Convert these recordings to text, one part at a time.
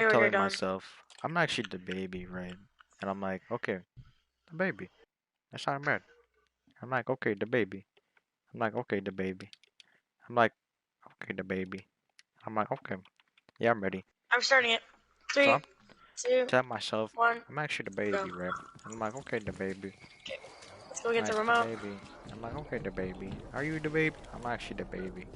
You're telling done. myself, I'm actually the baby, right? And I'm like, okay, the baby. That's not bad. I'm like, okay, the baby. I'm like, okay, the baby. I'm like, okay, the baby. I'm like, okay, yeah, I'm ready. I'm starting it. So 3, I'm 2, telling myself, 1, I'm actually the go. baby, right? And I'm like, okay, the baby. Okay, let's go get the Like the remote. baby. I'm like, okay, the baby. Are you the baby? I'm actually the baby.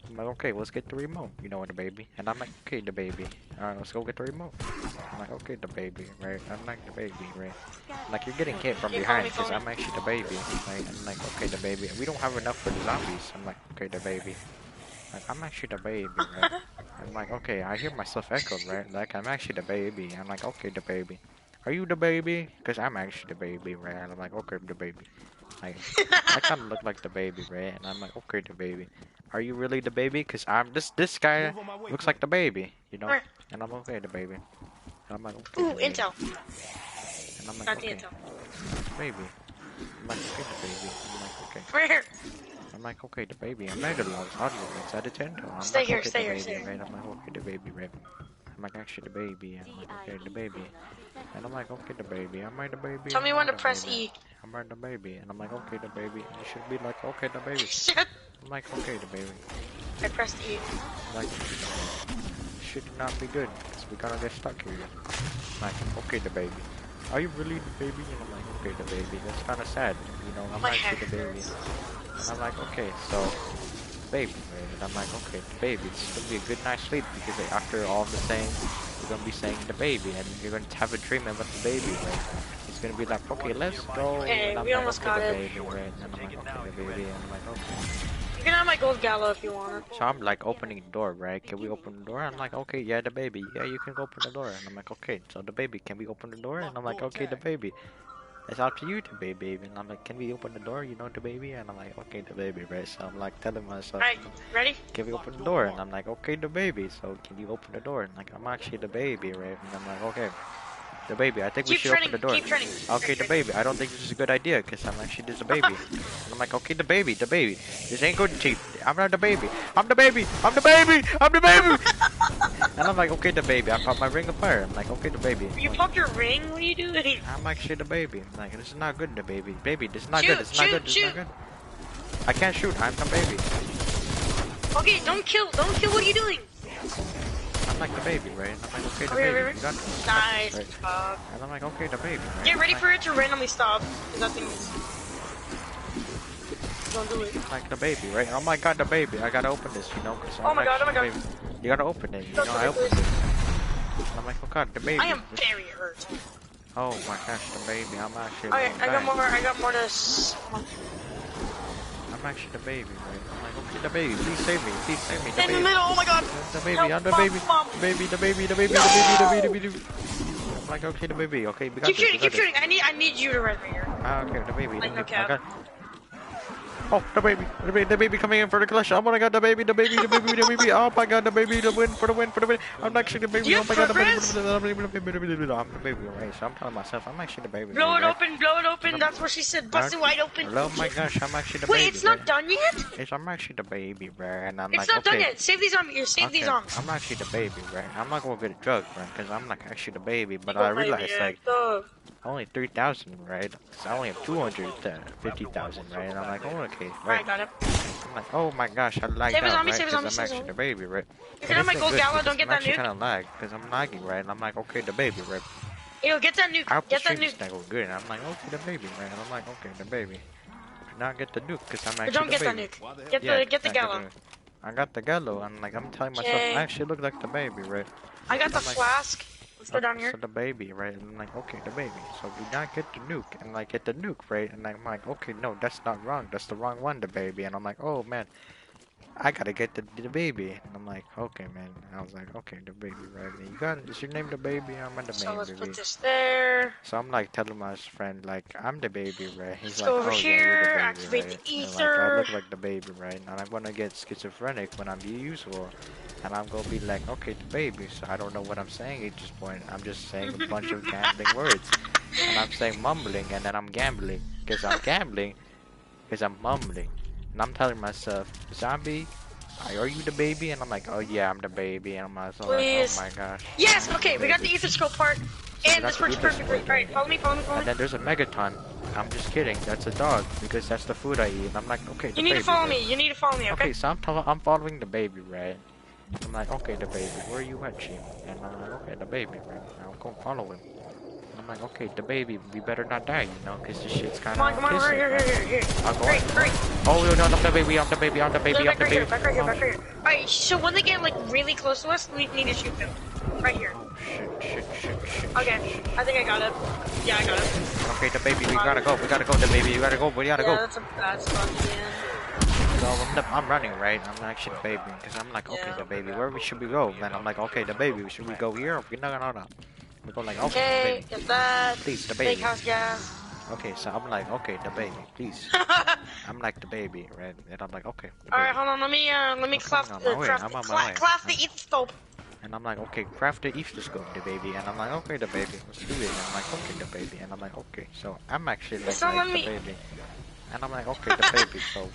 I'm like, okay, let's get the remote. You know what, the baby. And I'm like, okay, the baby. Alright, let's go get the remote. I'm like, okay, the baby, right? I'm like the baby, right? I'm like, you're getting hit from Okay, follow behind me, because follow me. I'm actually the baby. Right? I'm like, okay, the baby. We don't have enough for the zombies. I'm like, okay, the baby. Like, I'm actually the baby, right? I'm like, okay, I hear myself echoed, right? Like, I'm actually the baby. I'm like, okay, the baby. Are you the baby? Because I'm actually the baby, right? And I'm like, okay, the baby. Like, I kind of look like the baby, right? And I'm like, okay, the baby. Are you really the baby? Because I'm this guy looks like the baby, you know? Come And I'm okay, the baby. And I'm like, okay, here. the Ooh, baby. intel. And I'm like, Got the okay, intel. the baby. I'm like, okay, the baby. I'm like, okay. Come here. I'm like, okay, the baby. I'm not gonna love arguments at a 10. I'm Stay like, here, okay, stay the here, stay baby, here. right? I'm like, okay, the baby, right? I'm like, actually, the baby. I'm like, okay, the baby. And I'm like, okay, the baby. Am I the baby? Tell me Am when I to the press baby? E. Am I the baby? And I'm like, okay, the baby. And it should be like, okay, the baby. Shit. I'm like, okay, the baby. I pressed E. I'm like, should not be good, because we're gonna get stuck here. I'm like, okay, the baby. Are you really the baby? And I'm like, okay, the baby. That's kind of sad, you know. I'm My head actually the baby. hurts. And I'm like, okay, so baby, right? And I'm like, okay, the baby. This is gonna be a good night's sleep because like, after all the saying, you're gonna be saying the baby, and you're gonna have a dream about the baby, right? It's gonna be like, okay, let's go. Okay, And I'm we like, almost okay, got the it. baby, right? And I'm like, okay, the baby. And I'm like, okay. You can have my gold gala if you want. So I'm like opening the door, right? Can we open the door? I'm like, okay, yeah, the baby. Yeah, you can go open the door. And I'm like, okay, so the baby, can we open the door? And I'm like, okay, the baby. It's up to you, the baby. And I'm like, can we open the door? You know, the baby. And I'm like, okay, the baby, right? So I'm like telling myself, Alright, ready? can we open the door? And I'm like, okay, the baby. So can you open the door? And like, I'm actually the baby, right? And I'm like, okay, the baby. I think we Keep should open turning, the door. keep turning. Okay, the baby. I don't think this is a good idea because I'm actually just a baby. And I'm like, okay, the baby, the baby. This ain't good, chief. I'm not the baby. I'm the baby. I'm the baby. I'm the baby. And I'm like, okay, the baby. I popped my ring of fire. I'm like, okay, the baby. You popped your ring? What are you doing? I'm actually the baby. I'm like, this is not good, the baby. Baby, this is not Shoot, good. This is not shoot, good. This is not shoot. good. I can't shoot. I'm the baby. Okay, don't kill. Don't kill. What are you doing? I'm like the baby, right? And I'm like, okay, the Okay, baby. right, You got this. nice. Right? And I'm like, okay, the baby. Right? Get ready I'm for it to randomly stop. Nothing. Don't do it. like the baby, right? Oh my god, the baby. I gotta open this, you know, because Oh my god, oh my god. baby. You gotta open it, you Don't know, do I it, opened please. it. And I'm like, oh god, the baby. I am very hurt. Oh my gosh, the baby. I'm actually I got dying. more. I got more to. I'm actually the baby, right? I'm like, okay, the baby. Please save me. Please save me. The In the baby. middle. Oh my god. The baby. Help, I'm the mom, baby. mom. The baby. The baby. The baby. The baby. The baby. The baby. I'm like, okay, the baby. Okay, we got Keep this. shooting. We got Keep shooting. I need you to run me here. Ah, okay, the baby. Like, no I cap. got. Oh, the baby. The baby coming in for the clutch. Oh my god, the baby. The baby. The baby. The baby. Oh my god, the baby. The win for the win for the win. I'm actually the baby. Do you Oh have my god, the baby. footprints? I'm the baby, right? So I'm telling myself, I'm actually the baby. Blow it right? open. Blow it open. That's what she said. Bust it wide open. Oh my gosh, I'm actually the Wait, baby. it's not right? done yet? I'm actually the baby, right? And I'm It's like, not okay. done yet. Save these arms here. Save these arms. I'm actually the baby, right? I'm not gonna get a drug, right? Because I'm like actually the baby, but Oh I my realized God. like only 3,000, right? So I only have 250,000, right? And I'm like, oh okay, Alright, right? got it. I'm like, oh my gosh, I lagged Save his out, army, right? save his Because army, I'm save his actually the baby, right? You can have my gold gala. Don't get that I'm actually nuke. kind of lag because I'm lagging, right? And I'm like, okay, the baby, right? Yo, get that nuke. I hope the Get that stream is nuke. not going good. And I'm like, okay, the baby, right? And I'm like, okay, the baby. Do not get the nuke because I'm But actually don't the get that baby. nuke. Get Yeah, the get the not gala. I got the gallo, and like I'm telling myself, Okay. I actually look like the baby, right? I got the I'm like, flask. Let's go down here. So the baby, right? And I'm like, okay, the baby. So do not get the nuke, and like get the nuke, right? And I'm like, okay, no, that's not wrong. That's the wrong one, the baby. And I'm like, oh man, I gotta get the baby. And I'm like, okay, man. And I was like, okay, the baby, right? And you got, is your name the baby? I'm the So main let's baby. put this there. So I'm like telling my friend, like, I'm the baby, right? He's Let's like, go over oh yeah, here. you're the baby, Activate right? the And like, I ether. look like the baby, right? And I'm gonna get schizophrenic when I'm usual. And I'm gonna be like, okay, the baby. So I don't know what I'm saying at this point. I'm just saying a bunch of gambling words. And I'm saying mumbling, and then I'm gambling. Because I'm gambling, because I'm mumbling. And I'm telling myself, zombie, are you the baby? And I'm like, oh yeah, I'm the baby. And I'm also like, oh Please. my gosh. Yes. I'm Okay, the we got the baby. ether scope part, So we and got this the works ether perfectly. sport, All right, right? follow me. Follow me. Follow And me. then there's a megaton. I'm just kidding. That's a dog because that's the food I eat. And I'm like, okay, the You need baby. to follow Right? me. You need to follow me. Okay, Okay. so I'm following the baby, right? I'm like, okay, the baby, where are you at, Sheep? And I'm like, okay, the baby, right? I'll go follow him. And I'm like, okay, the baby, we better not die, you know, because this shit's kind Come on. of Come on. Hurry. autistic, Hurry. right? Hurry. Hurry. I'm Hurry. going, I'm Hurry. going. Oh, no, I'm the baby, I'm the baby, I'm the baby, I'm Back the right here. baby. Back right here. Oh, Back right shit. here. All right. So when they get like really close to us, we need to shoot them. Right here. Oh, shit. Okay. I think I got it. Yeah, I got it. Okay, the baby, we gotta go, the baby, you gotta go, we gotta Yeah, go. that's a bad spot to be in. So I'm running, right? I'm actually the baby, because I'm like, okay, Yeah. the baby, where should we go? Then I'm like, okay, the baby, should we go here? No. We go like, okay, the Okay, baby. get that. Please, the Big baby. house gas. Okay, so I'm like, okay, the baby, please. I'm like the baby, right? And I'm like, okay, the All right, baby. hold on. Let me I'm craft coming on my way, I'm on my way. craft the ether scope. And I'm like, okay, craft the Easter scope, the baby. And I'm like, okay, the baby, let's do it. And I'm like, okay, the baby. And I'm like, okay. So I'm actually It's like not the letting me- baby. And I'm like, okay, the baby. So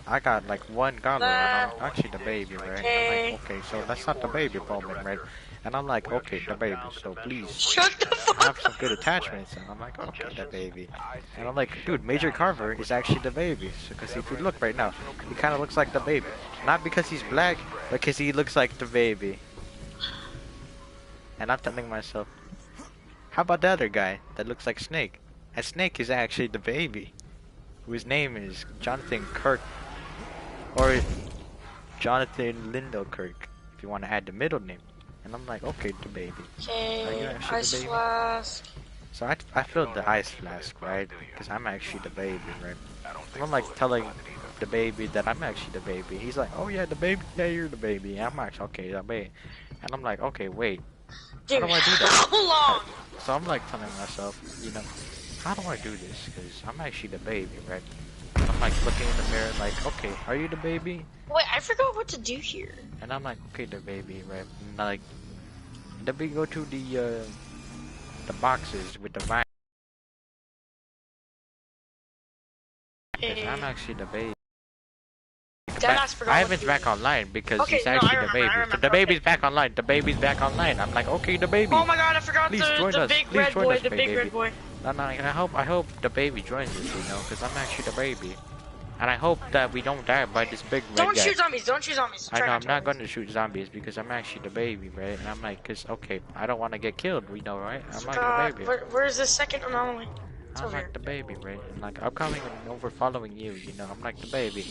I got like one dollar, and I'm actually the baby, right? And I'm like, okay, so that's not the baby moment, right? And I'm like, okay, the baby. So please. Shut the fuck Have some good attachments, and I'm like, okay, the baby. And I'm like, dude, Major Carver is actually the baby. Because if you look right now, he kind of looks like the baby. Not because he's black, but because he looks like the baby. And I'm telling myself, how about the other guy that looks like Snake? And Snake is actually the baby, whose name is Jonathan Kirk, or Jonathan Lindo Kirk, if you want to add the middle name. And I'm like, okay, the baby. Are you Okay, actually ice the baby? flask. So I filled the ice flask, right? Because I'm actually the baby, right? And I'm like telling the baby that I'm actually the baby. He's like, oh yeah, the baby, yeah, you're the baby. And I'm actually, okay, the baby. And I'm like, okay, wait. Dude, How do I do that? how long? So I'm like telling myself, you know, how do I do this? Because I'm actually the baby, right? I'm like looking in the mirror, like, okay, are you the baby? Wait, I forgot what to do here. And I'm like, okay, the baby, right? And like, then we go to the boxes with the vine. Because I'm actually the baby. Deadass forgot I what haven't to back do. online because Okay, he's no, actually I the remember, baby. I So remember, the baby's okay. back online. The baby's back online. I'm like, okay, the baby. Oh my god, I forgot Please join the us. big Please red join boy, us, the big baby. red boy. And I hope the baby joins us, you know, because I'm actually the baby. And I hope that we don't die by this big red Don't guy. shoot zombies, don't shoot zombies. I Try know I'm to. not going to shoot zombies because I'm actually the baby, right? And I'm like, cause okay, I don't want to get killed, we know, right? I'm like the baby. Where's the second anomaly? It's I'm over like here. the baby, right? And like I'm coming and over following you, you know. I'm like the baby,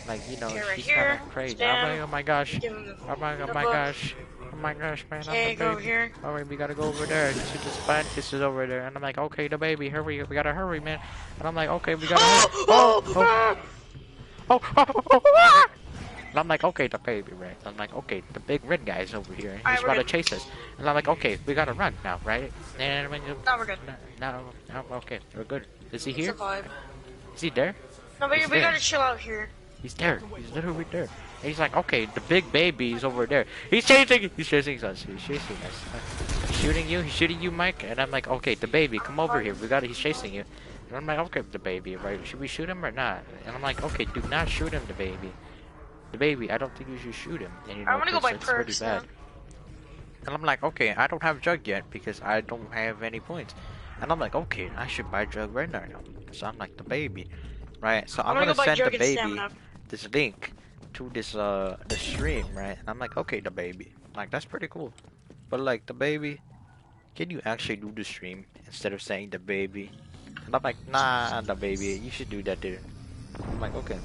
like you know, Okay, right she's here. kind of crazy. Spam. I'm like, oh my gosh, Give him the oh my book. gosh, oh my gosh, man, I'm Okay, the go baby. here. All right, we gotta go over there. This is the spot. This is over there. And I'm like, okay, the baby, hurry, we gotta hurry, man. And I'm like, okay, we gotta hurry. Oh. And I'm like, okay, the baby, right? I'm like, okay, the big red guy's over here. He's Alright, we're about to good. chase us. And I'm like, okay, we gotta run now, right? And Now we're good. no, okay, we're good. Is he here? Survive. Is he there? No, but He's we there. gotta chill out here. He's there. He's literally there. And he's like, okay, the big baby is over there. He's chasing us. He's chasing us. He's shooting you, Mike. And I'm like, okay, the baby, come over here. He's chasing you. And I'm like, okay, the baby, right? Should we shoot him or not? And I'm like, okay, do not shoot him, the baby. The baby, I don't think you should shoot him. And, you know, I wanna go by it's pretty perks bad. now. And I'm like, okay, I don't have Jug yet because I don't have any points. And I'm like, okay, I should buy Jug right now. So I'm like the baby, right? So I'm gonna gonna go buy send Jug the and baby Stamina. this link to this the stream, right? And I'm like, okay, the baby, like that's pretty cool. But like the baby, can you actually do the stream instead of saying the baby? And I'm like, nah, the baby, you should do that, dude. I'm like, okay.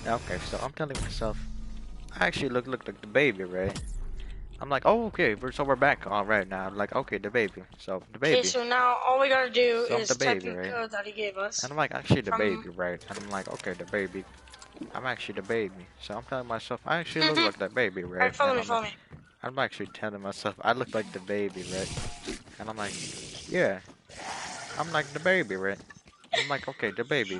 Okay, so I'm telling myself, I actually look like the baby, right? I'm like, oh, okay, we're back. All right, now I'm like, okay, the baby. So the baby. Okay, so now all we gotta do So I'm is the type baby, in the right? code that he gave us. And I'm like, actually the From- baby, right? And I'm like, okay, the baby. I'm actually the baby. So I'm telling myself, I actually look like the baby, right? Alright, follow And me, follow me. I'm actually telling myself, I look like the baby, right? And I'm like, yeah, I'm like the baby, right? I'm like, okay, the baby.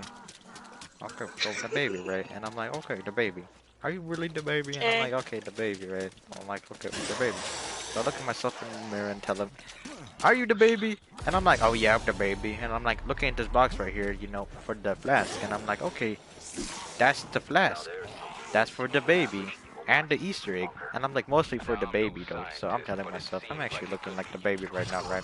Okay, so the baby, right? And I'm like, okay, the baby. Are you really the baby? And I'm like, okay, the baby, right? I'm like, okay, the baby. So I look at myself in the mirror and tell him, are you the baby? And I'm like, oh yeah, I'm the baby. And I'm like looking at this box right here, you know, for the flask. And I'm like, okay, that's the flask. That's for the baby and the Easter egg. And I'm like mostly for the baby though. So I'm telling myself I'm actually looking like the baby right now, right?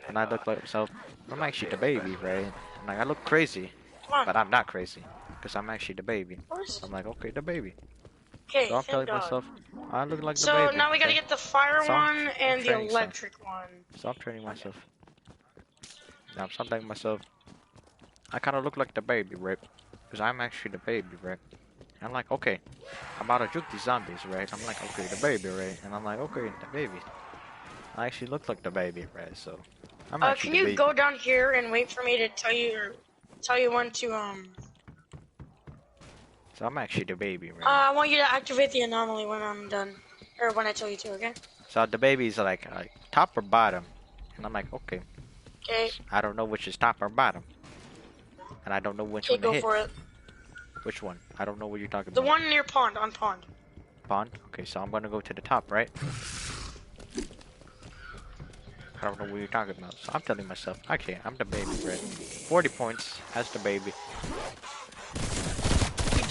And I look like myself. I'm actually the baby, right? And like I look crazy, Come on. but I'm not crazy because I'm actually the baby. Where's... So I'm like, okay, the baby. So Okay, I'm thank telling God. myself I look like the So baby. now we gotta Okay. get the fire So one I'm and the training some. electric one. So I'm training myself. Now I'm telling myself I kind of look like the baby, right? Because I'm actually the baby, right? And I'm like, okay, I'm about to juke these zombies, right? I'm like, okay, the baby, right? And I'm like, okay, the baby. I actually look like the baby, right? So I'm actually Can the you baby. go down here and wait for me to tell you when to So I'm actually the baby, right? I want you to activate the anomaly when I'm done, or when I tell you to. Okay. So the baby's like top or bottom, and I'm like, okay, Okay. I don't know which is top or bottom, and I don't know which Okay, one to go hit. for it. Which one? I don't know what you're talking The about. one near pond, on pond. Pond. Okay, so I'm gonna go to the top, right? I don't know what you're talking about. So I'm telling myself, okay, I'm the baby, right? 40 points as the baby.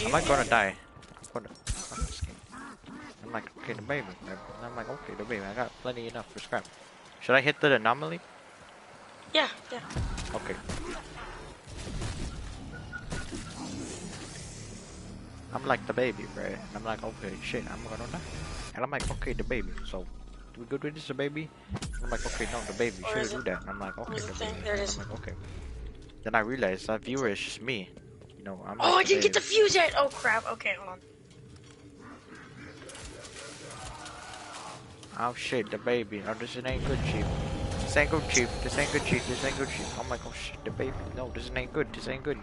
Am I gonna die? I'm gonna. I'm just kidding. I'm like, okay, the baby. Right? And I'm like, okay, the baby. I got plenty enough for scrap. Should I hit the anomaly? Yeah, yeah. Okay. I'm like the baby, right? And I'm like, okay, shit, I'm gonna die. And I'm like, okay, the baby. So, do we go do this, the baby? I'm like, okay, no, the baby. Or Should is do it? that. And I'm like, okay, Where's the the thing? baby. There it And is. I'm like, okay. Then I realized that viewer is just me. You know, I'm Oh, like I the didn't get baby. the fuse yet. Oh crap. Okay, hold on. Oh shit, the baby. Oh, this ain't good, chief. This ain't good, chief. This ain't good, chief. This ain't good, chief. I'm like, oh shit, the baby. No, this ain't good. This ain't good.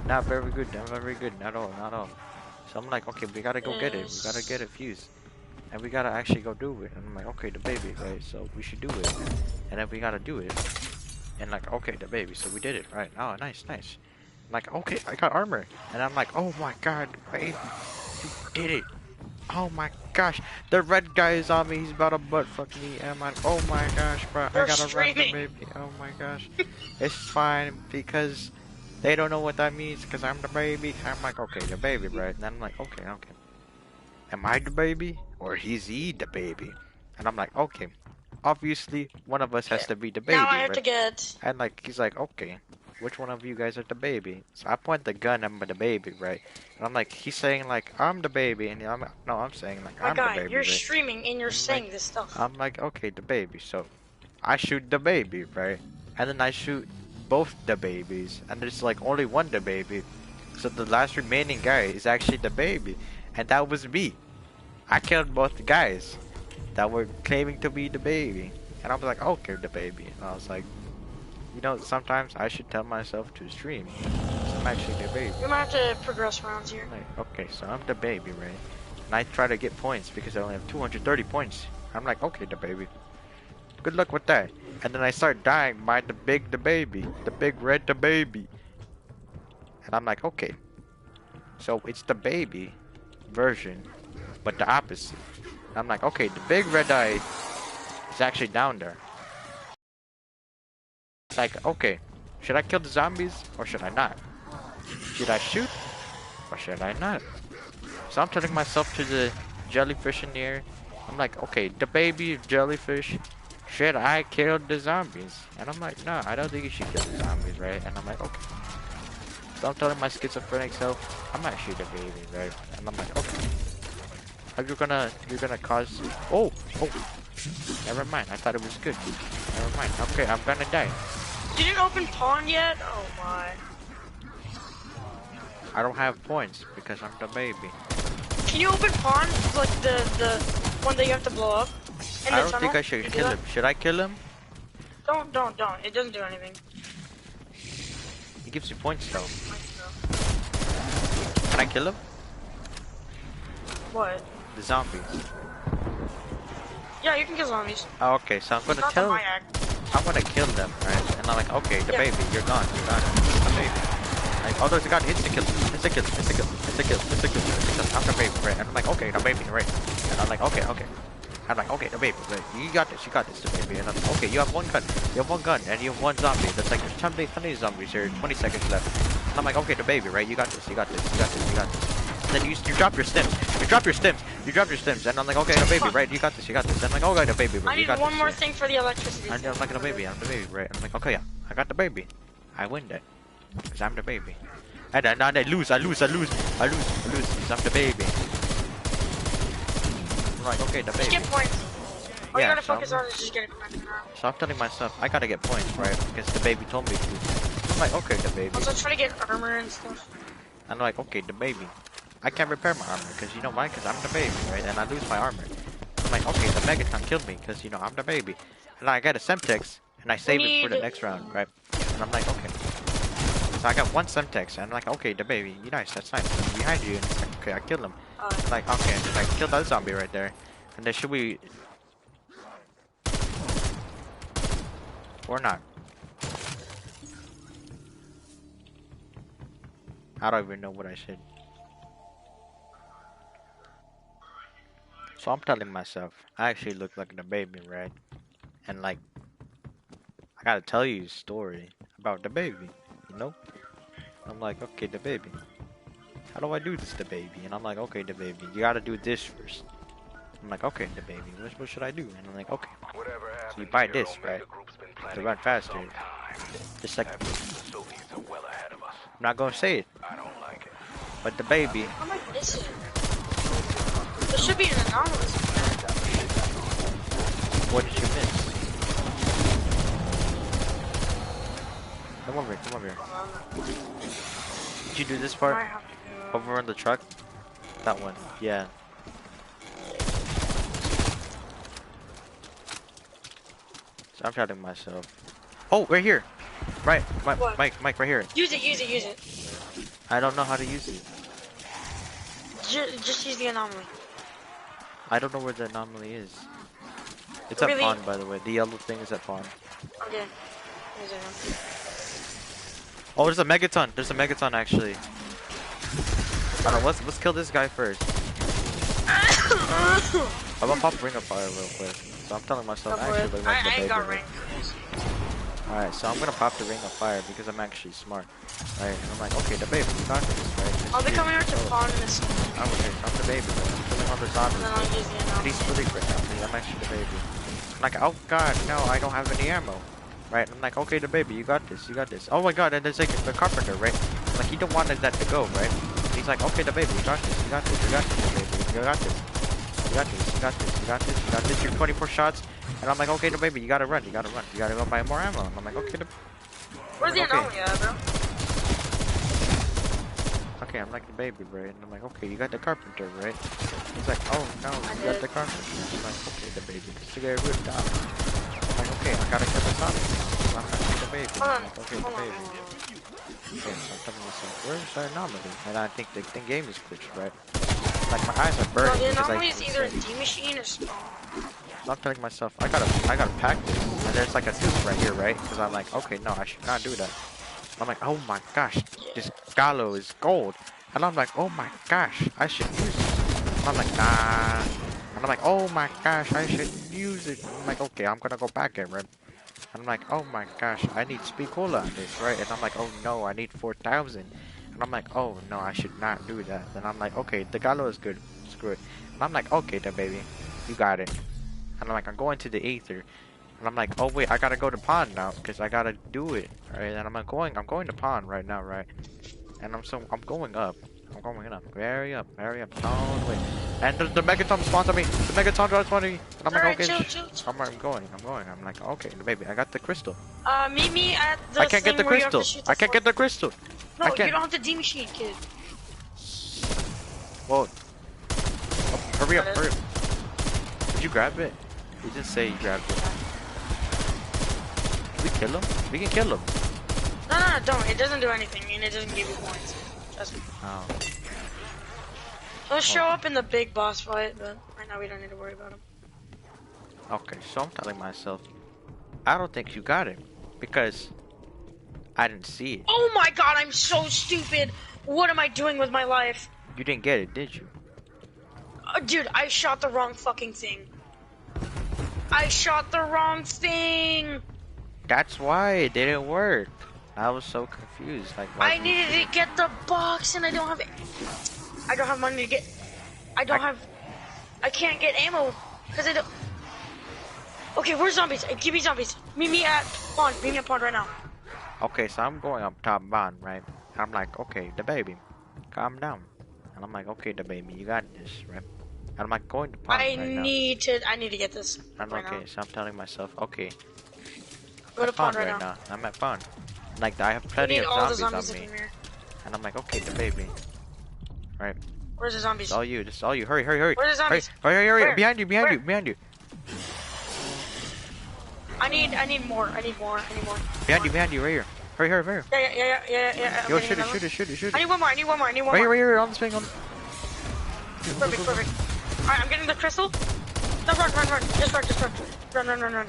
Not very good. Not very good. Not all. Not all. So I'm like, okay, we gotta go get it. We gotta get it fused. And we gotta actually go do it. And I'm like, okay, the baby, right? So we should do it. And then we gotta do it. And like, okay, the baby. So we did it, right? Oh, nice, nice. I'm like, okay, I got armor. And I'm like, oh my god, baby, you did it. Oh my gosh, the red guy is on me. He's about to butt fuck me. And I'm like, oh my gosh, bro, I You're gotta run the streaming. baby. Oh my gosh, it's fine because they don't know what that means because I'm the baby. I'm like, okay, the baby, right? And I'm like, okay, okay. Am I the baby or is he the baby? And I'm like, okay, obviously one of us has Okay. to be the Now I baby, have to right? get. And like, he's like, okay, which one of you guys are the baby? So I point the gun, I'm the baby, right? And I'm like, he's saying like, I'm the baby, and I'm saying like, My I'm the guy, baby, you're right? streaming and you're I'm like, saying this stuff. I'm like, okay, the baby. So I shoot the baby, right? And then I shoot both the babies, and there's like only one the baby. So the last remaining guy is actually the baby, and that was me. I killed both the guys that were claiming to be the baby, and I was like, okay, the baby. And I was like, you know, sometimes I should tell myself to stream. So I'm actually the baby. We might have to progress rounds here. Like, okay, so I'm the baby, right? And I try to get points because I only have 230 points. I'm like, okay, the baby. Good luck with that. And then I start dying by the baby, the big red the baby. And I'm like, okay. So it's the baby version, but the opposite. And I'm like, okay, the big red eye is actually down there. It's like, okay, should I kill the zombies or should I not? Should I shoot or should I not? So I'm telling myself to the jellyfish in the air. I'm like, okay, the baby jellyfish, should I kill the zombies? And I'm like, no, I don't think you should kill the zombies, right? And I'm like, okay. So I'm telling my schizophrenic self, I'm actually the baby, right? And I'm like, okay. Are you gonna cause? Oh, never mind. I thought it was good. Never mind. Okay, I'm gonna die. Did it open pond yet? Oh my. I don't have points because I'm the baby. Can you open pond? Like the one that you have to blow up? In I the don't think tunnel? I should You do kill that? him. Should I kill him? Don't. It doesn't do anything. He gives you points though. Can I kill him? What? The zombies. Yeah, you can kill zombies. Oh, okay, so I'm gonna Not tell. the my act. I'm gonna kill them, right? And I'm like, okay, the Yeah. baby, you're gone, the baby. Like, oh, there's a gun, it's a kill, it's a kill, it's a kill, it's a kill, it's a kill, it's a kill. I'm the baby, right? And I'm like, okay, the baby, right? And I'm like, okay. I'm like, okay, the baby, right? You got this, the baby. And I'm like, okay, you have one gun, and you have one zombie. That's like, there's 10 zombies here, 20 seconds left. And I'm like, okay, the baby, right? You got this. then you drop your stims. You drop your stims. You drop your stims. And I'm like, okay, DaBaby, right? You got this. You got this. And I'm like, okay, DaBaby, right? You got this. I need one more thing for the electricity. I'm like DaBaby. I'm DaBaby, right? I'm like, okay, yeah, I got DaBaby. I win that. Because I'm DaBaby. And then I lose. Because I'm DaBaby. I'm like, okay, DaBaby. Just get points. All yeah, you gotta focus on is just getting points. So I'm telling myself, I gotta get points, right? Because DaBaby told me to. I'm like, okay, DaBaby. Also try to get armor and stuff. I'm like, okay, DaBaby. I can't repair my armor, because you know why? Because I'm DaBaby, right? And I lose my armor. I'm like, okay, the Megaton killed me, because, you know, I'm DaBaby. And I get a Semtex, and I save it for the next round, right? And I'm like, okay. So I got one Semtex, and I'm like, okay, DaBaby, you nice, that's nice. And behind you, and it's like, okay, I killed him. Like, okay, I killed that zombie right there. And then should we... Or not? I don't even know what I said. So I'm telling myself, I actually look like DaBaby, right? And like, I gotta tell you a story about DaBaby, you know? I'm like, okay, DaBaby. How do I do this, DaBaby? And I'm like, okay, DaBaby, you gotta do this first. I'm like, okay, DaBaby, what should I do? And I'm like, okay. So you buy this, right? To run faster. Just like, I'm not gonna say it. But DaBaby. How am I missing? There should be an anomaly. What did you miss? Come over here. Did you do this part? Over on the truck? That one, yeah. So I'm shouting myself. Oh, right here! Right, Mike, right here. Use it. I don't know how to use it. Just use the anomaly. I don't know where the anomaly is. It's at pawn, by the way. The yellow thing is at pawn. Okay. Oh, there's a Megaton. There's a Megaton, actually. I don't know, let's kill this guy first. I'm gonna pop Ring of Fire real quick. So I'm telling myself, I actually look like DaBaby. Alright, so I'm gonna pop the Ring of Fire because I'm actually smart. Right, and I'm like, okay, DaBaby, you got this, right? I'll be coming over to pawn in this. I'm DaBaby, right? I'm killing all the zombies. And he's fully right now, because I'm actually DaBaby. I'm like, oh god, no, I don't have any ammo. Right, I'm like, okay, DaBaby, you got this. Oh my god, and there's like the carpenter, right? Like, he don't want that to go, right? He's like, okay, DaBaby, you got this, DaBaby, you got this. You're 24 shots. And I'm like, okay, DaBaby, you gotta run. You gotta go buy more ammo. And I'm like, okay, where's the anomaly at, bro? Okay, I'm like DaBaby, right? And I'm like, okay, you got the carpenter, right? He's like, oh no, you got the carpenter. I'm like, okay, DaBaby, this guy ripped out. I'm like, okay, I gotta kill the zombie. I'm like, DaBaby. I'm like, okay, DaBaby. Okay, so I'm telling myself, where's the anomaly? And I think the game is glitched, right? Like, my eyes are burning. The anomaly is either a D-machine or spawn. I'm telling myself, I gotta pack this. And there's like a tooth right here, right? Because I'm like, okay, no, I should not do that. I'm like, oh my gosh, this gallo is gold. And I'm like, oh my gosh, I should use it. And I'm like, nah. And I'm like, oh my gosh, I should use it. I'm like, okay, I'm gonna go back in, right? And I'm like, oh my gosh, I need speed cola on this, right? And I'm like, oh no, I need 4,000. And I'm like, oh no, I should not do that. And I'm like, okay, the gallo is good. Screw it. And I'm like, okay, DaBaby, you got it. And I'm like, I'm going to the Aether. And I'm like, oh wait, I gotta go to pawn now because I gotta do it, right? And I'm going to pawn right now, right? And I'm going up. Very up. All the way. And the Megaton spawns on me. The Megaton spawns on me. And I'm like, okay, chill. I'm going. I'm like, okay, DaBaby, I got the crystal. Meet me at the I can't get the crystal. I can't get the crystal. No, you don't have the D machine, kid. Well, hurry up. Did you grab it? You didn't say you grabbed it. Can we kill him? We can kill him. No, don't. It doesn't do anything, and it doesn't give you points. Trust me. Oh. He'll show up in the big boss fight, but right now we don't need to worry about him. Okay, so I'm telling myself, I don't think you got it because I didn't see it. Oh my god, I'm so stupid. What am I doing with my life? You didn't get it, did you? Dude, I shot the wrong fucking thing. That's why it didn't work. I was so confused. Like, I needed to get the box and I don't have it. I don't have money to get. I can't get ammo because I don't. Okay, where's zombies? Give me zombies. Meet me at pond. Meet me at pond right now. Okay, so I'm going up top bond, right? I'm like, okay, DaBaby, calm down. And I'm like, okay, DaBaby, you got this, right? And I'm like going to pond I right now. need to get this. I'm right okay, now. so I'm telling myself, okay, Go I'm to at pond pond right right now. now. I'm at pond. Like I have We plenty need of all the zombies zombies on up me. in here. And I'm like, okay, DaBaby, right? Where's the zombies? It's all you, this is all you. Hurry, hurry, hurry. Where's the Hurry, zombies? hurry, hurry, Where? behind you, behind Where? you, behind you. I need more. I need more. Behind you, right here. Hurry, hurry, hurry. Yeah. Yo, I'm shoot getting it, shoot it, shoot it. I need one more. I need one more. Right here, right here, on the swing, on. Perfect. Alright, I'm getting the crystal. No, run. Just run. Run.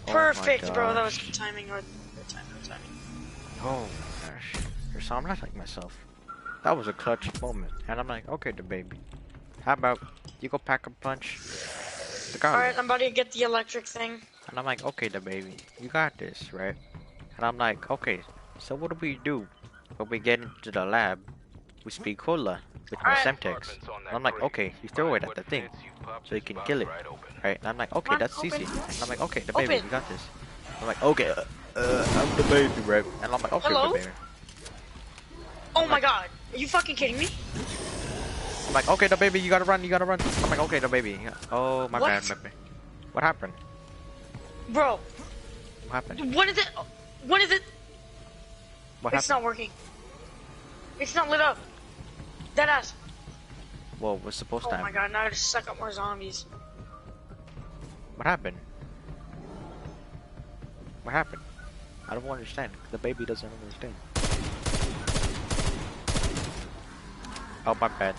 Oh Perfect, my bro. That was gosh. good timing. Good timing. Oh my gosh. So I'm not like myself. That was a clutch moment. And I'm like, okay, DaBaby. How about you go pack a punch? Alright, I'm about to get the electric thing. And I'm like, okay, DaBaby, you got this, right? And I'm like, okay, so what do we do when we get into the lab? We speak cola with my Semtex. And I'm like, okay, you throw it at the thing so you can kill it, right? And I'm like, okay, that's easy. And I'm like, okay, DaBaby, you got this. I'm like, okay, I'm DaBaby, right? And I'm like, okay, Hello? DaBaby. Oh my god. Are you fucking kidding me? I'm like, okay, DaBaby, you gotta run. I'm like, okay, DaBaby. Oh, my bad, baby. What happened? Bro. What happened? What is it? What It's happened? not working. It's not lit up. Deadass. Well, what's supposed to Oh my happen? god, now I just suck up more zombies. What happened? What happened? I don't understand. DaBaby doesn't understand. Oh, my bad.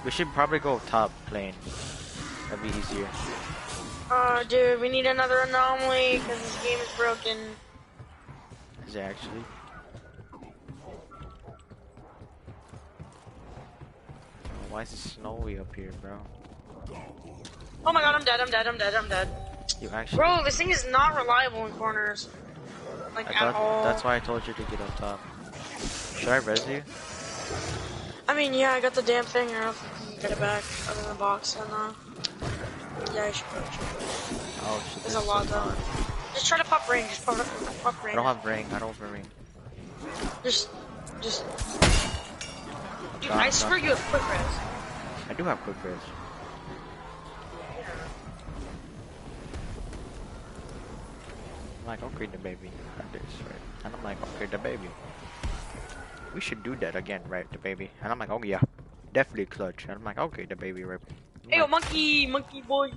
We should probably go top lane. That'd be easier. Dude, we need another anomaly because this game is broken. Is it actually? Why is it snowy up here, bro? Oh my god, I'm dead. You actually? Bro, this thing is not reliable in corners. Like, at all. That's why I told you to get up top. Should I res you? I mean, yeah, I got the damn thing. I don't know if I can get it back out of the box. And, yeah, I should. Oh shit. There's a lot, though. Just try to pop ring. Just pop ring. I don't have ring. I don't have a ring. Just. Dude, I swear you have quick res. I do have quick res. I'm like, okay, DaBaby, got this, right? And I'm like, okay, DaBaby, we should do that again, right, DaBaby? And I'm like, oh yeah, definitely clutch. And I'm like, okay, DaBaby, right? Hey, yo, monkey boy.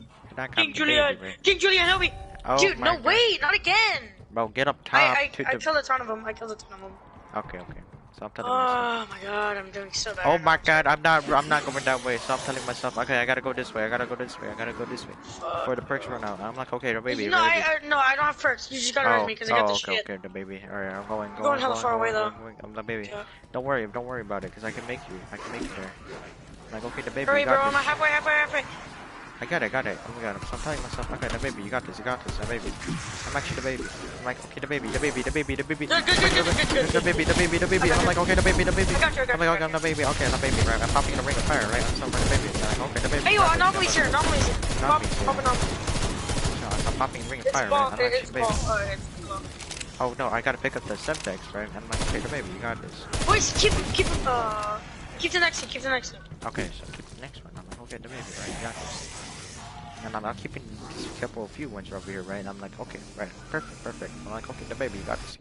King Julian, Julian, help me. Oh, Dude, no, God. wait, not again. Bro, get up top. I killed a ton of them. Okay. So I'm telling myself. Oh my god, I'm doing so bad. Oh my god, I'm not going that way. So I'm telling myself, okay, I gotta go this way. I gotta go this way. Before the perks run out. I'm like, okay, DaBaby. No, I don't have perks. You just gotta res me because I got the shit. Okay, DaBaby. Alright, I'm going. Going hella far away though. I'm DaBaby. Yeah. Don't worry about it, because I can make you there. I'm like, okay, DaBaby, Hurry, you bro, got I'm this. halfway. I got it. Oh my god, so I'm telling myself, okay, DaBaby, you got this, DaBaby. I'm actually DaBaby. I'm like, okay, DaBaby. Good. DaBaby. I'm like, okay, DaBaby. I got you. I'm like, okay, I'm DaBaby. Okay, DaBaby, right? I'm popping in a ring of fire, right? I'm DaBaby. I'm like, okay, DaBaby. Hey, yo, anomalies here. Pop anomaly. I'm popping in a ring of It's fire, ball, right? I'm it's actually ball. DaBaby. It's ball. Oh no, I gotta pick up the Semtex, right? And I'm like, okay, DaBaby, you got this. Boys, keep the next one. Okay, so keep the next one. I'm like, okay, DaBaby, right? You got this. And I'm keeping a couple of few ones over here, right? And I'm like, okay, right, perfect. I'm like, okay, DaBaby, you got this.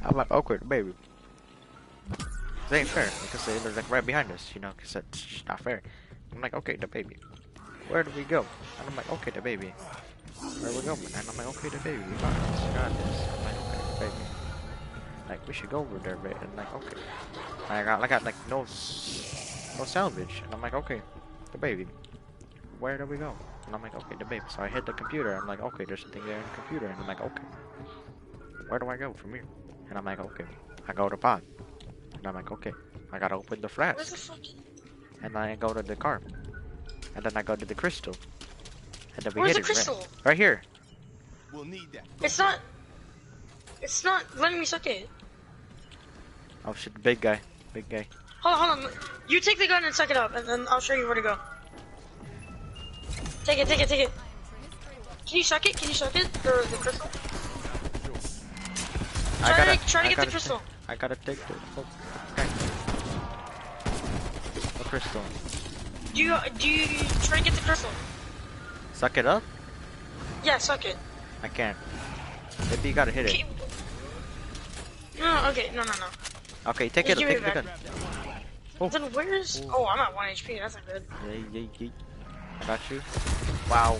I'm like, okay, DaBaby. It ain't fair, because they're like right behind us, you know, because that's just not fair. I'm like, okay, DaBaby, where do we go? And I'm like, okay, DaBaby, where we going? And I'm like, okay, DaBaby, you got this. I'm like, okay, DaBaby. Like, we should go over there, right? And like, okay. I got like no salvage. And I'm like, okay, DaBaby, where do we go? And I'm like, okay, DaBaby. So I hit the computer. I'm like, okay, there's something there in the computer. And I'm like, okay, where do I go from here? And I'm like, okay, I go to pod. And I'm like, okay, I gotta open the flask. And then I go to the car. And then I go to the crystal. And then we Where's hit the crystal? Right here. We'll need that. It's not letting me suck it. Oh shit, the big guy. Big guy. Hold on. You take the gun and suck it up, and then I'll show you where to go. Take it. Can you suck it? The crystal? Try to get the crystal. I gotta take the crystal. Do you try to get the crystal? Suck it up? Yeah, suck it. I can't. Maybe you gotta hit it. No. Okay, take it. Take the gun. Oh. Then where's? Oh, I'm at 1 HP. That's not good. Yeah. I got you. Wow.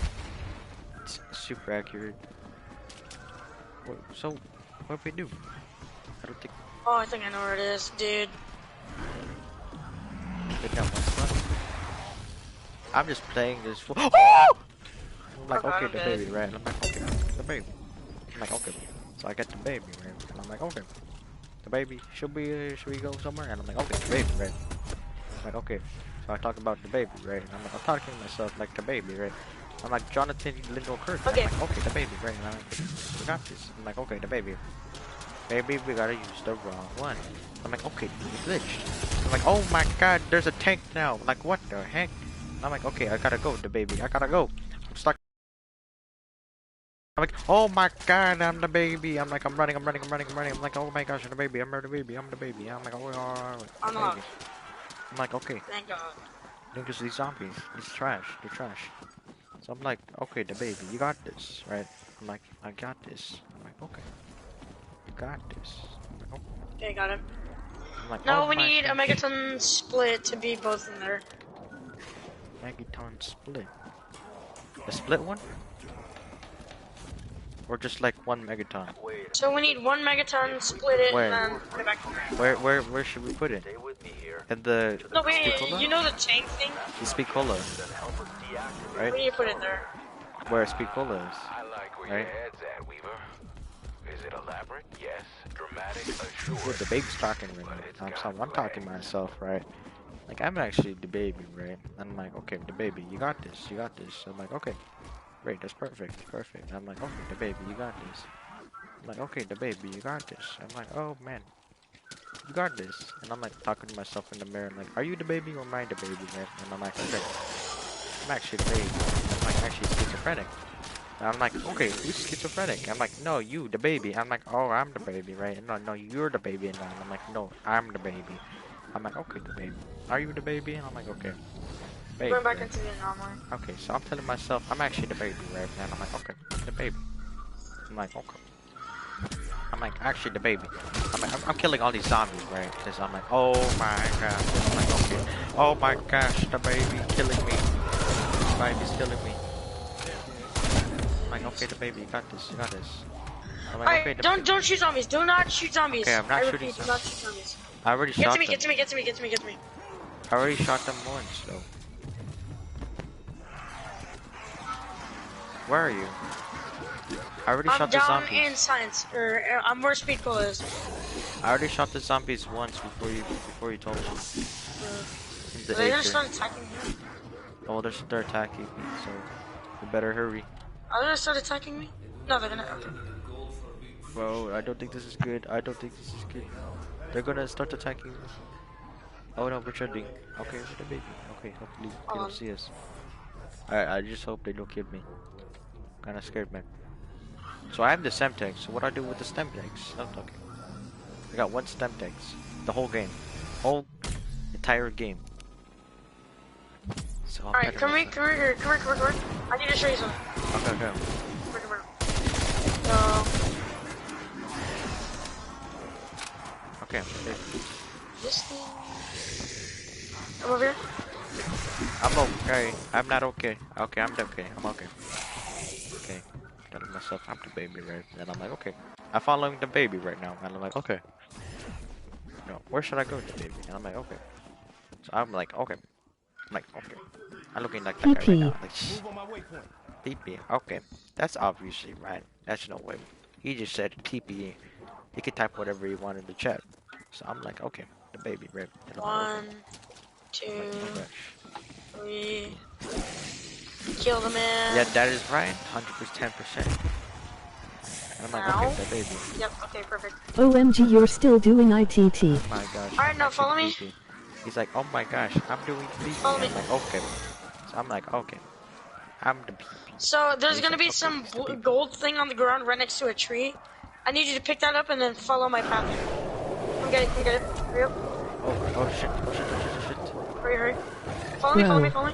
It's super accurate. So, what do we do? I don't think. Oh, I think I know where it is, dude. Pick up one spot. I'm just playing this for. Oh! I'm like, okay, the baby, right? And I'm like, okay, the baby. I'm like, okay. So I get the baby, right? And I'm like, okay. The baby, should we go somewhere? And I'm like, okay, the baby, right? I'm like, okay. So I talk about the baby, right? And I'm like, I'm talking to myself like the baby, right? I'm like, Jonathan Lindo Kirk. Okay. I'm like, okay, the baby, right? And I'm like, we got this. I'm like, okay, the baby. Baby, we gotta use the wrong one. I'm like, okay, we glitched. I'm like, oh my god, there's a tank now. I'm like, what the heck? I'm like, okay, I gotta go, the baby. I gotta go. I'm stuck. I'm like, oh my god, I'm the baby. I'm like, I'm running. I'm like, oh my gosh, I'm the baby. I'm the baby. I'm like, oh, I'm not. I'm like, okay. Thank God. Because these zombies, it's trash. They're trash. So I'm like, okay, the baby, you got this, right? I'm like, I got this. I'm like, okay, you got this. I'm like, okay. Okay, got him. I'm like, No, oh we my need a gosh. megaton split to be both in there. Megaton split. A split one? Or just like one megaton? So we need one megaton, split it, Where? and then put it back in there. Where should we put it? In the No, wait, Spicola? you know the tank thing? The Spicola. Where Right? do you put it there? Where Spicola is. I like where Right? your head's at, Weaver. Is it elaborate? Yes. Dramatic? Dude, Assured. the baby's talking right now. I'm talking to myself, right? Like, I'm actually the baby, right? I'm like, okay, the baby, you got this. I'm like, okay. Great, that's perfect. I'm like, okay, the baby, you got this. I'm like, okay, the baby, you got this. I'm like, oh man, you got this. And I'm like talking to myself in the mirror, I'm like, are you the baby or am I the baby, man? And I'm like, okay, I'm actually the baby. I'm like, actually schizophrenic. And I'm like, okay, who's schizophrenic? I'm like, no, you, the baby. I'm like, oh, I'm the baby, right? No, you're the baby. And I'm like, no, I'm the baby. I'm like, okay, the baby. Are you the baby? And I'm like, okay. Baby, Going back right? into the anomaly. Okay, so I'm telling myself I'm actually the baby, right? And I'm like, okay, the baby. I'm like, okay. I'm like, actually the baby. I'm killing all these zombies, right? Because I'm like, oh my gosh. I'm like, okay. Oh my gosh, the baby killing me. The baby's killing me. I'm like, okay, the baby, you got this. I'm like, Alright, okay, the don't shoot zombies. Do not shoot zombies. Okay, I'm not I shooting repeat, do not shoot zombies. I already Get shot to me, them. get to me. I already shot them once, though. Where are you? I already I'm shot the down zombies. in science, or I'm where Speed Cola is. I already shot the zombies once before you told me. In the They acre. just start attacking me. Oh, they're attacking me, so you better hurry. Are they gonna start attacking me? No, they're gonna. Okay. Bro, I don't think this is good. They're gonna start attacking me. Oh no, we're trending. Okay, with the baby. Okay, hopefully they don't see us. I just hope they don't kill me. Kinda scared, man. So I have the Semtex. So what I do with the Semtex? Oh, okay. I got one Semtex. The whole game. Whole entire game. So Alright, come here. I need to show you something. Okay. Come here. So, Okay. this thing. Come over here. I'm okay. I'm not okay. Okay, I'm okay. I'm okay. Okay. Telling myself I'm the baby, right? And I'm like, okay. I'm following the baby right now. And I'm like, okay. No, where should I go with the baby? And I'm like, okay. So I'm like, okay. I'm like, okay. I'm looking like that guy right now. Like, Move on my waypoint. TP. Okay. That's obviously right. That's no way. He just said TP. He could type whatever he wanted in the chat. So I'm like, okay. The baby, right? And I'm like, 1, 2, okay. Oh my gosh. 3. Kill the man. Yeah, that is right. 110%. And I'm like, Now? okay, DaBaby. Yep, okay, perfect. OMG, you're still doing ITT. Oh my gosh. Alright, now I'm follow me. actually PP. He's like, oh my gosh, I'm doing PP. Follow me. I'm like, okay. So I'm like, okay. I'm the PP. So there's He's gonna like, be okay, some he's the PP. gold thing on the ground right next to a tree. I need you to pick that up and then follow my path. Come get it, come get it. Hurry up. Oh shit, oh shit, oh shit, oh shit. Hurry, hurry. Follow me, follow me, follow me.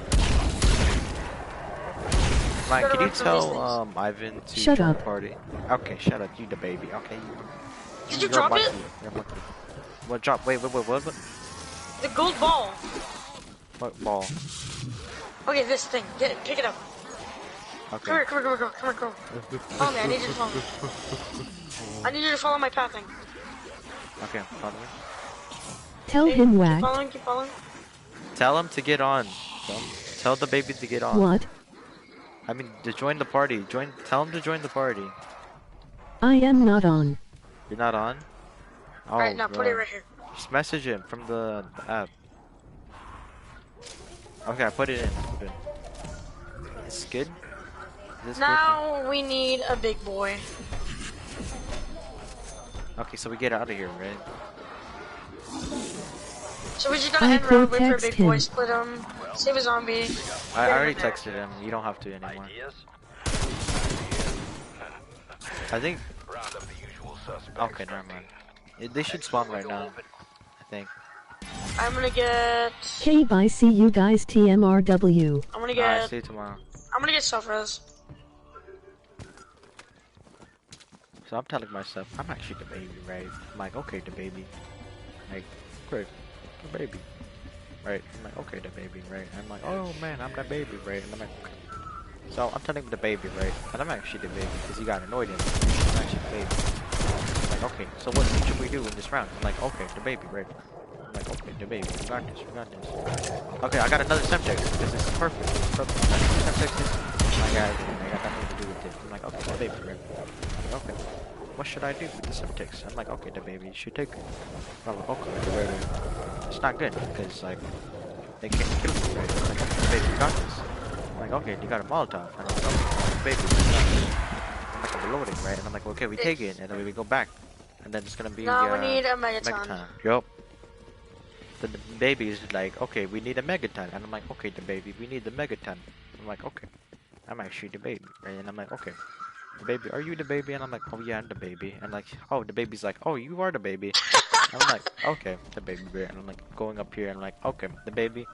Mike, Gotta can you run from these tell Ivan to Shut join up. the party? Okay, shut up, you DaBaby. Okay. Did you You're drop monkey. it? You're monkey. What drop? Wait, what? The gold ball. What ball? Okay, this thing. Get it, pick it up. Okay. Come here, come here, come here, come here, come here. Follow me, I need you to follow me. I need you to follow my path thing. Okay, follow me. Tell Okay, him keep whack. following, keep following. Tell him to get on. Tell DaBaby to get on. What? I mean, to join the party. Tell him to join the party. I am not on. You're not on? Oh, Alright, now put it bro. right here. Just message him from the app. Okay, I put it in. It's good? Is this Now we need a big boy. good? Okay, so we get out of here, right? So we just gotta I end around, wait for a text big boy, him. split him, save a zombie. I already texted him. You don't have to anymore. Ideas? I think. Round up the usual suspects. Okay, never mind. They should spawn right now. I think. I'm gonna get. Okay, bye, see you guys, TMRW. I'm gonna Alright, get. see you tomorrow. I'm gonna get self-res. So I'm telling myself, I'm actually DaBaby, right? I'm like, okay, DaBaby. Like, great, DaBaby. Right? I'm like, okay, DaBaby, right? I'm like, oh man, I'm DaBaby, right? And I'm like, okay. So I'm telling DaBaby, right? And I'm actually DaBaby because he got annoyed in me. I'm actually DaBaby. I'm like, okay, so what should we do in this round? I'm like, okay, DaBaby, right? I'm like, okay, DaBaby, we got this, we got this. Okay, I got another Semtex because this is perfect. It's perfect. Semtex is, I got nothing to do with it. I'm like, okay, DaBaby, right? I'm like, okay, what should I do with the Semtex? I'm like, okay, DaBaby, you should take it. I'm like, okay, DaBaby. It's not good because, like, they can't kill me, right? I'm like, okay, DaBaby, you got this. I'm like, okay, you got a Molotov. And I'm like, okay, DaBaby, you got this. I'm like, we're loading, right? And I'm like, okay, we take it, and then we go back. And then it's gonna be, Now we need a megaton. Megaton. Yup. The baby is like, okay, we need a megaton. And I'm like, okay, DaBaby, we need the megaton. I'm like, okay. I'm actually DaBaby, right? And I'm like, okay. DaBaby, are you DaBaby? And I'm like, oh yeah, I'm DaBaby. And like, oh, DaBaby's like, oh, you are DaBaby. I'm like, okay, DaBaby, right? And I'm like, going up here and I'm like, okay, DaBaby,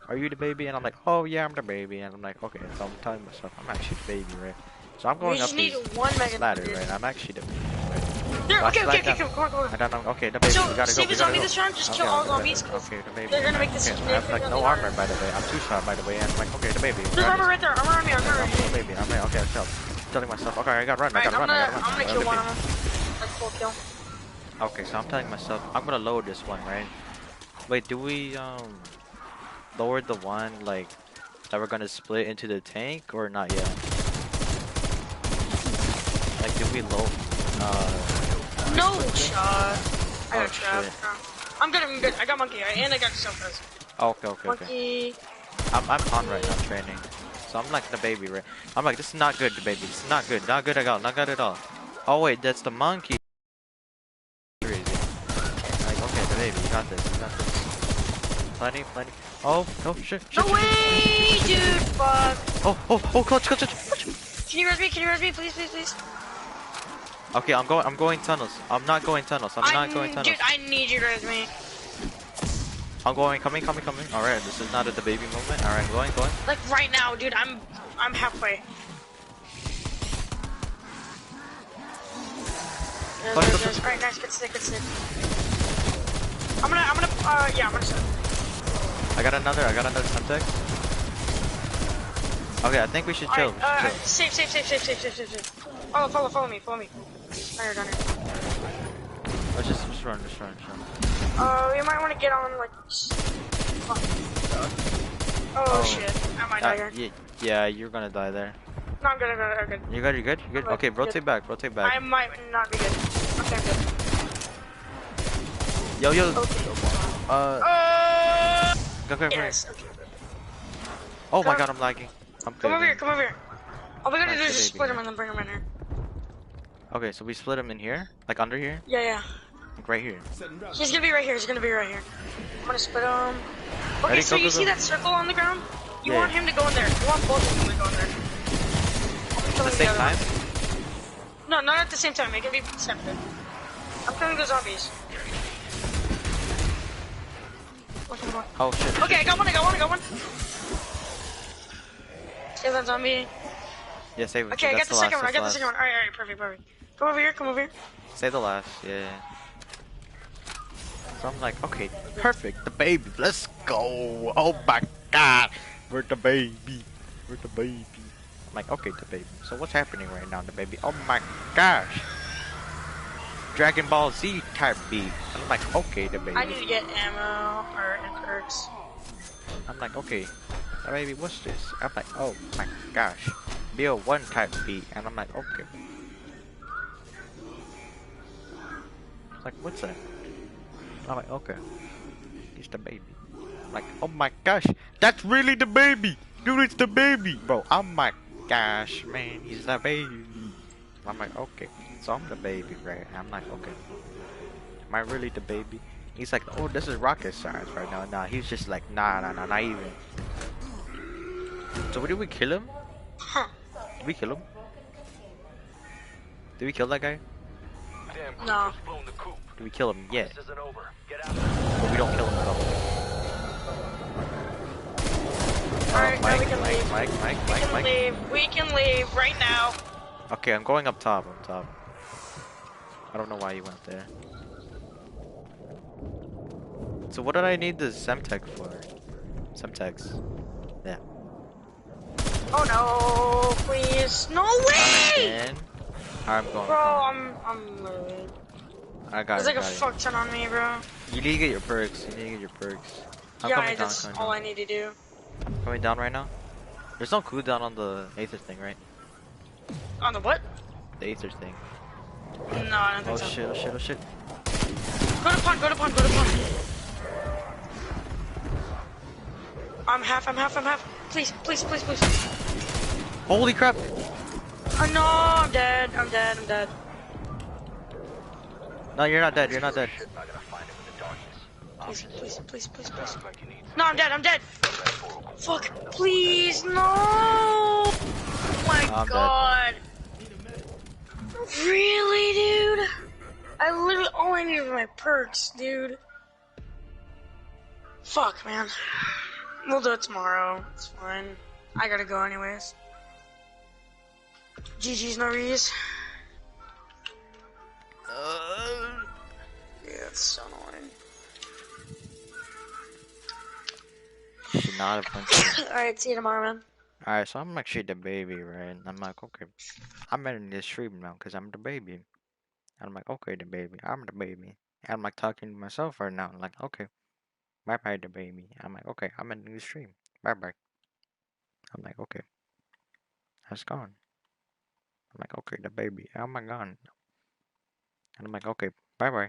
are you DaBaby? And I'm like, oh yeah, I'm DaBaby. And I'm like, okay, so I'm telling myself, I'm actually DaBaby, right? So I'm going We up just need this one megaton. ladder, dude. right? I'm actually DaBaby, right? There, Watch okay, like okay, that. come on, come on. I don't know. Okay, DaBaby, So, we gotta save go. a zombie this round, just kill all zombies. Okay, DaBaby. They're gonna make this okay, I have like no significantly armor, harder. by the way. I'm two shot, by the way. And I'm like, okay, DaBaby. There's armor right there, armor on me, armor on me. DaBaby, I'm like, okay, chill. Telling myself, okay, I gotta run, I Right, gotta I'm run, I gonna, gotta run. I'm gonna kill one of them. Like full kill. Okay, so I'm telling myself, I'm gonna load this one, right? Wait, do we lower the one like that we're gonna split into the tank or not yet? Like, do we load? No shot. I Oh, got trapped. shit. I'm good, I'm good. I got monkey, and I got self-res. Okay, okay. Monkey. I'm on right now training, so I'm like DaBaby, right? I'm like, this is not good, DaBaby. This is not good at all, not good at all. Oh wait, that's the monkey. Crazy. Like, okay, DaBaby, you got this, you got this. Plenty. Oh, shit. No way, dude. Fuck. Oh, clutch. Can you res me? Can you res me, please, please, please? Okay, I'm going tunnels. I'm not going tunnels. I'm not going tunnels. Dude, I need you to res me. I'm going, coming. Alright, this is not a DaBaby moment. Alright, going. Like right now, dude. I'm halfway. Yes. Alright, nice. Good stick. I'm gonna set. I got another Semtex. Okay, I think we should chill. Alright, save. Follow me. Down here. Let's just run. We might want to get on like. Oh shit! I might die here. Yeah, you're gonna die there. No, I'm good. You good? Okay, rotate back. I might not be good. Okay, I'm good. Yo. Okay. Go. Yes. Okay. Oh my god, I'm lagging. I'm Come over here. All we gotta do is Nice, just DaBaby. split him and then bring him in here. Okay, so we split him in here, like under here, Yeah. like right here. He's gonna be right here. He's gonna be right here. I'm gonna split him. Okay, Ready? so Go, you go, see go. that circle on the ground? You Yeah. want him to go in there. You want both of them to go in there. At the same time? No, not at the same time. It can be separate. I'm killing the zombies. Oh shit. Okay, I got one. Save that zombie. Yeah, save it. Okay, I got That's the second last, one. I got the that's second one. last. Alright, perfect. Come over here. Save the last, yeah. So I'm like, okay, perfect, the baby, let's go. Oh my god, we're the baby. I'm like, okay, the baby. So what's happening right now, the baby? Oh my gosh. Dragon Ball Z type beat. I'm like, okay, the baby. I need to get ammo and perks. I'm like, okay, the baby, what's this? I'm like, oh my gosh. BO1 type beat. And I'm like, okay. It's like, what's that? I'm like, okay. It's the baby. I'm like, oh my gosh, that's really the baby! Dude, it's the baby! Bro, oh my gosh, man, he's the baby. I'm like, okay. So I'm the baby, right? I'm like, okay. Am I really the baby? He's like, oh, this is rocket science right now. Nah, he's just like, nah, not even. So, did we kill him? Huh. Did we kill him? Did we kill that guy? Damn, No. just blown the coop. Did we kill him? Yeah. This isn't over. Get out. But we don't kill him at all. Alright, now we can leave. Mike. We can leave right now. Okay, I'm going up top. I don't know why you went there. So what did I need the Semtex for? Semtex. Yeah. Oh no, please. No way! And I'm going. Bro, I'm literally. I got There's it. like a fuck ton on me, bro. You need to get your perks. I'm coming down. That's all I need to do. Coming down right now. There's no cooldown on the Aether thing, right? On the what? The Aether thing. No, I don't think so. Oh shit. Go to pond. I'm half. Please. Holy crap! Oh no, I'm dead. No, you're not dead. I gotta find him in the darkness. Please. Like you need No, I'm dead. Fuck, please, no! Oh my I'm god. Really, dude? All I need are my perks, dude. Fuck, man. We'll do it tomorrow. It's fine. I gotta go anyways. GG's no rees. Yeah, it's so annoying. Should not have punched me. Alright, see you tomorrow, man. Alright, so I'm actually the baby, right? I'm like, okay. I'm ending this stream now because I'm the baby. And I'm like, okay, the baby. I'm the baby. And I'm like talking to myself right now. I'm like, okay. Bye bye, the baby. I'm like, okay, I'm ending the stream. Bye bye. I'm like, okay. That's gone. I'm like, okay, the baby. Oh my god. And I'm like, okay, bye bye.